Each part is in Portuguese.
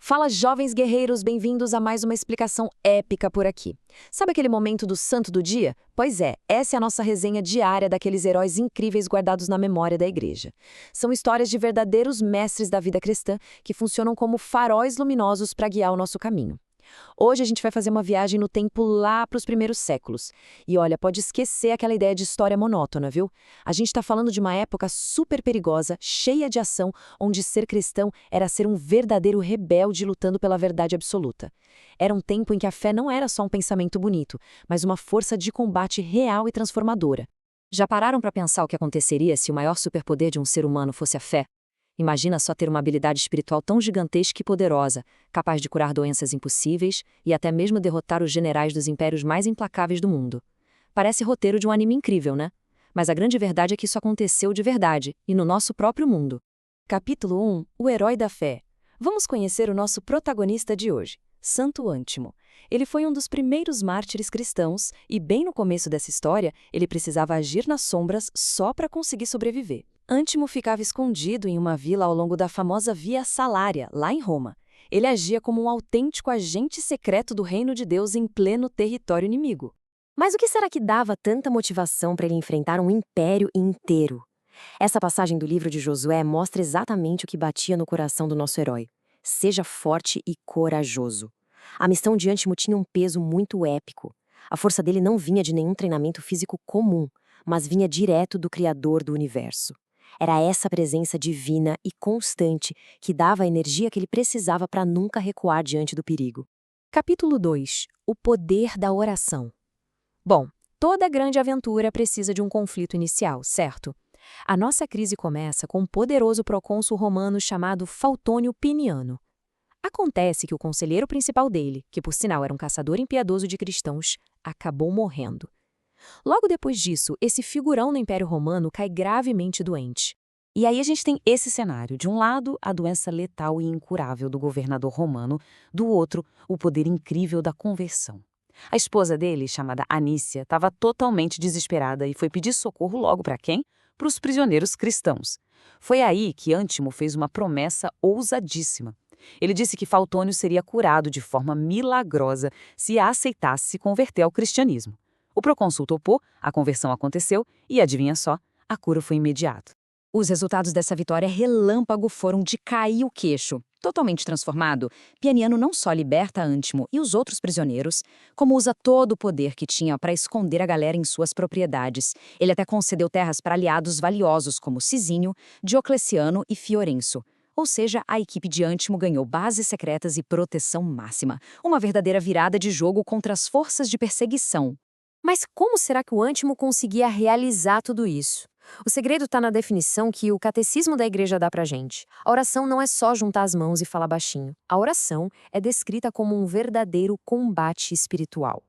Fala, jovens guerreiros, bem-vindos a mais uma explicação épica por aqui. Sabe aquele momento do santo do dia? Pois é, essa é a nossa resenha diária daqueles heróis incríveis guardados na memória da igreja. São histórias de verdadeiros mestres da vida cristã que funcionam como faróis luminosos para guiar o nosso caminho. Hoje a gente vai fazer uma viagem no tempo lá para os primeiros séculos. E olha, pode esquecer aquela ideia de história monótona, viu? A gente está falando de uma época super perigosa, cheia de ação, onde ser cristão era ser um verdadeiro rebelde lutando pela verdade absoluta. Era um tempo em que a fé não era só um pensamento bonito, mas uma força de combate real e transformadora. Já pararam para pensar o que aconteceria se o maior superpoder de um ser humano fosse a fé? Imagina só ter uma habilidade espiritual tão gigantesca e poderosa, capaz de curar doenças impossíveis e até mesmo derrotar os generais dos impérios mais implacáveis do mundo. Parece roteiro de um anime incrível, né? Mas a grande verdade é que isso aconteceu de verdade, e no nosso próprio mundo. Capítulo 1 – O Herói da Fé. Vamos conhecer o nosso protagonista de hoje, Santo Ântimo. Ele foi um dos primeiros mártires cristãos e, bem no começo dessa história, ele precisava agir nas sombras só para conseguir sobreviver. Ântimo ficava escondido em uma vila ao longo da famosa Via Salária, lá em Roma. Ele agia como um autêntico agente secreto do reino de Deus em pleno território inimigo. Mas o que será que dava tanta motivação para ele enfrentar um império inteiro? Essa passagem do livro de Josué mostra exatamente o que batia no coração do nosso herói. Seja forte e corajoso. A missão de Ântimo tinha um peso muito épico. A força dele não vinha de nenhum treinamento físico comum, mas vinha direto do Criador do universo. Era essa presença divina e constante que dava a energia que ele precisava para nunca recuar diante do perigo. Capítulo 2 – O Poder da Oração. Bom, toda grande aventura precisa de um conflito inicial, certo? A nossa crise começa com um poderoso procônsul romano chamado Faltônio Piniano. Acontece que o conselheiro principal dele, que por sinal era um caçador impiedoso de cristãos, acabou morrendo. Logo depois disso, esse figurão no Império Romano cai gravemente doente. E aí a gente tem esse cenário. De um lado, a doença letal e incurável do governador romano, do outro, o poder incrível da conversão. A esposa dele, chamada Anícia, estava totalmente desesperada e foi pedir socorro logo para quem? Para os prisioneiros cristãos. Foi aí que Ântimo fez uma promessa ousadíssima. Ele disse que Faltônio seria curado de forma milagrosa se aceitasse se converter ao cristianismo. O procônsul topou, a conversão aconteceu e, adivinha só, a cura foi imediata. Os resultados dessa vitória relâmpago foram de cair o queixo. Totalmente transformado, Piniano não só liberta Ântimo e os outros prisioneiros, como usa todo o poder que tinha para esconder a galera em suas propriedades. Ele até concedeu terras para aliados valiosos como Cisínio, Diocleciano e Fiorenço. Ou seja, a equipe de Ântimo ganhou bases secretas e proteção máxima. Uma verdadeira virada de jogo contra as forças de perseguição. Mas como será que o Ântimo conseguia realizar tudo isso? O segredo está na definição que o catecismo da igreja dá pra gente. A oração não é só juntar as mãos e falar baixinho. A oração é descrita como um verdadeiro combate espiritual.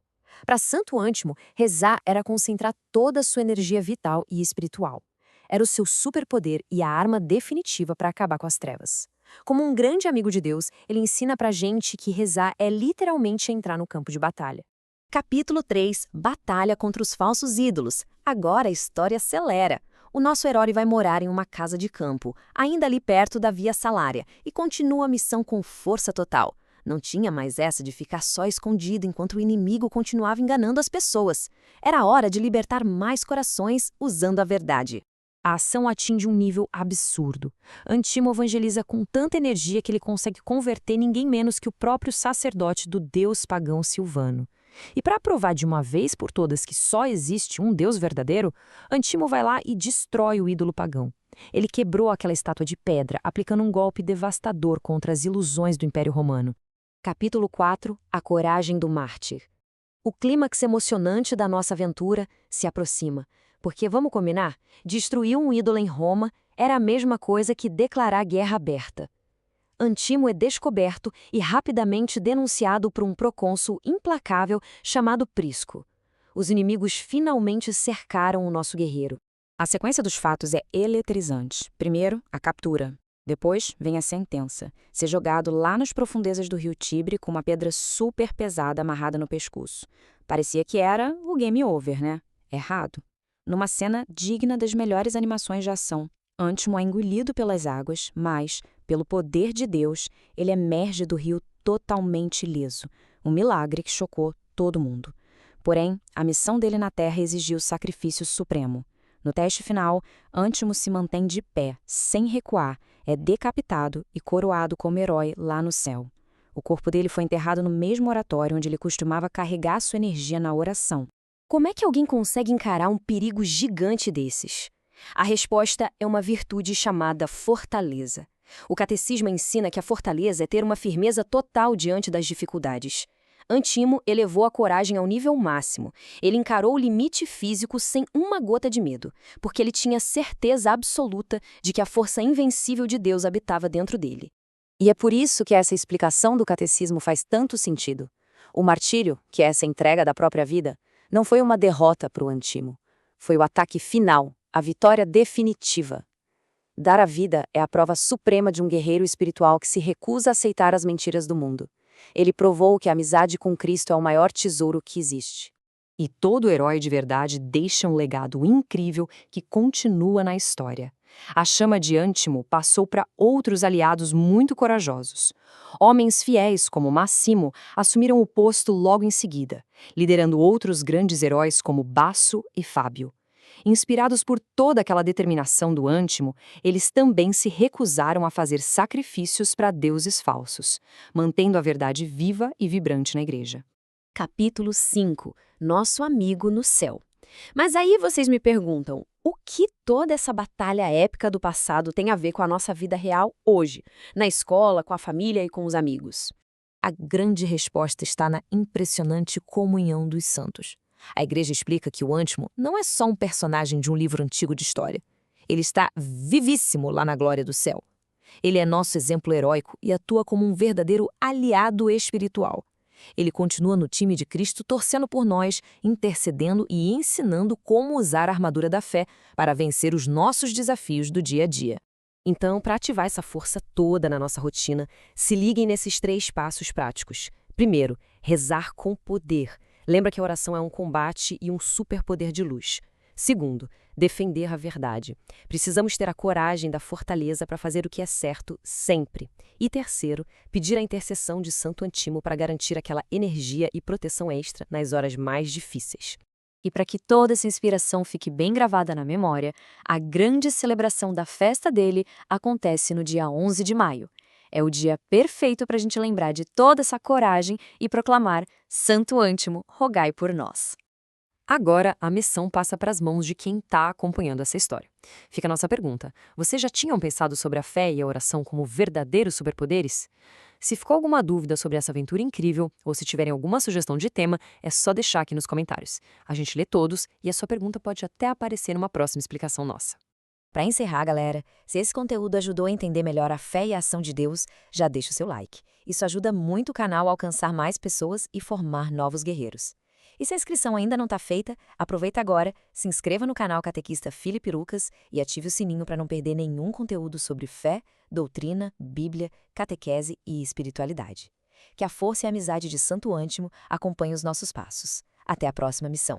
Para Santo Ântimo, rezar era concentrar toda a sua energia vital e espiritual. Era o seu superpoder e a arma definitiva para acabar com as trevas. Como um grande amigo de Deus, ele ensina pra gente que rezar é literalmente entrar no campo de batalha. Capítulo 3 – Batalha contra os falsos ídolos. Agora a história acelera. O nosso herói vai morar em uma casa de campo, ainda ali perto da Via Salária, e continua a missão com força total. Não tinha mais essa de ficar só escondido enquanto o inimigo continuava enganando as pessoas. Era hora de libertar mais corações usando a verdade. A ação atinge um nível absurdo. Ântimo evangeliza com tanta energia que ele consegue converter ninguém menos que o próprio sacerdote do deus pagão Silvano. E para provar de uma vez por todas que só existe um Deus verdadeiro, Ântimo vai lá e destrói o ídolo pagão. Ele quebrou aquela estátua de pedra, aplicando um golpe devastador contra as ilusões do Império Romano. Capítulo 4 – A Coragem do Mártir. O clímax emocionante da nossa aventura se aproxima, porque, vamos combinar, destruir um ídolo em Roma era a mesma coisa que declarar guerra aberta. Ântimo é descoberto e rapidamente denunciado por um procônsul implacável chamado Prisco. Os inimigos finalmente cercaram o nosso guerreiro. A sequência dos fatos é eletrizante. Primeiro, a captura. Depois, vem a sentença. Ser jogado lá nas profundezas do rio Tibre com uma pedra super pesada amarrada no pescoço. Parecia que era o game over, né? Errado. Numa cena digna das melhores animações de ação, Ântimo é engolido pelas águas, mas, pelo poder de Deus, ele emerge do rio totalmente ileso, um milagre que chocou todo mundo. Porém, a missão dele na Terra exigiu sacrifício supremo. No teste final, Ântimo se mantém de pé, sem recuar, é decapitado e coroado como herói lá no céu. O corpo dele foi enterrado no mesmo oratório onde ele costumava carregar sua energia na oração. Como é que alguém consegue encarar um perigo gigante desses? A resposta é uma virtude chamada fortaleza. O catecismo ensina que a fortaleza é ter uma firmeza total diante das dificuldades. Ântimo elevou a coragem ao nível máximo. Ele encarou o limite físico sem uma gota de medo, porque ele tinha certeza absoluta de que a força invencível de Deus habitava dentro dele. E é por isso que essa explicação do catecismo faz tanto sentido. O martírio, que é essa entrega da própria vida, não foi uma derrota para o Ântimo. Foi o ataque final, a vitória definitiva. Dar a vida é a prova suprema de um guerreiro espiritual que se recusa a aceitar as mentiras do mundo. Ele provou que a amizade com Cristo é o maior tesouro que existe. E todo herói de verdade deixa um legado incrível que continua na história. A chama de Ântimo passou para outros aliados muito corajosos. Homens fiéis como Massimo assumiram o posto logo em seguida, liderando outros grandes heróis como Basso e Fábio. Inspirados por toda aquela determinação do Ântimo, eles também se recusaram a fazer sacrifícios para deuses falsos, mantendo a verdade viva e vibrante na igreja. Capítulo 5. Nosso amigo no céu. Mas aí vocês me perguntam, o que toda essa batalha épica do passado tem a ver com a nossa vida real hoje, na escola, com a família e com os amigos? A grande resposta está na impressionante comunhão dos santos. A igreja explica que o Ântimo não é só um personagem de um livro antigo de história. Ele está vivíssimo lá na glória do céu. Ele é nosso exemplo heróico e atua como um verdadeiro aliado espiritual. Ele continua no time de Cristo torcendo por nós, intercedendo e ensinando como usar a armadura da fé para vencer os nossos desafios do dia a dia. Então, para ativar essa força toda na nossa rotina, se liguem nesses 3 passos práticos. Primeiro, rezar com poder. Lembra que a oração é um combate e um superpoder de luz. Segundo, defender a verdade. Precisamos ter a coragem da fortaleza para fazer o que é certo sempre. E terceiro, pedir a intercessão de Santo Ântimo para garantir aquela energia e proteção extra nas horas mais difíceis. E para que toda essa inspiração fique bem gravada na memória, a grande celebração da festa dele acontece no dia 11 de maio. É o dia perfeito para a gente lembrar de toda essa coragem e proclamar Santo Ântimo, rogai por nós. Agora, a missão passa para as mãos de quem está acompanhando essa história. Fica a nossa pergunta. Vocês já tinham pensado sobre a fé e a oração como verdadeiros superpoderes? Se ficou alguma dúvida sobre essa aventura incrível, ou se tiverem alguma sugestão de tema, é só deixar aqui nos comentários. A gente lê todos e a sua pergunta pode até aparecer numa próxima explicação nossa. Para encerrar, galera, se esse conteúdo ajudou a entender melhor a fé e a ação de Deus, já deixa o seu like. Isso ajuda muito o canal a alcançar mais pessoas e formar novos guerreiros. E se a inscrição ainda não está feita, aproveita agora, se inscreva no canal Catequista Filipe Lucas e ative o sininho para não perder nenhum conteúdo sobre fé, doutrina, Bíblia, catequese e espiritualidade. Que a força e a amizade de Santo Ântimo acompanhem os nossos passos. Até a próxima missão.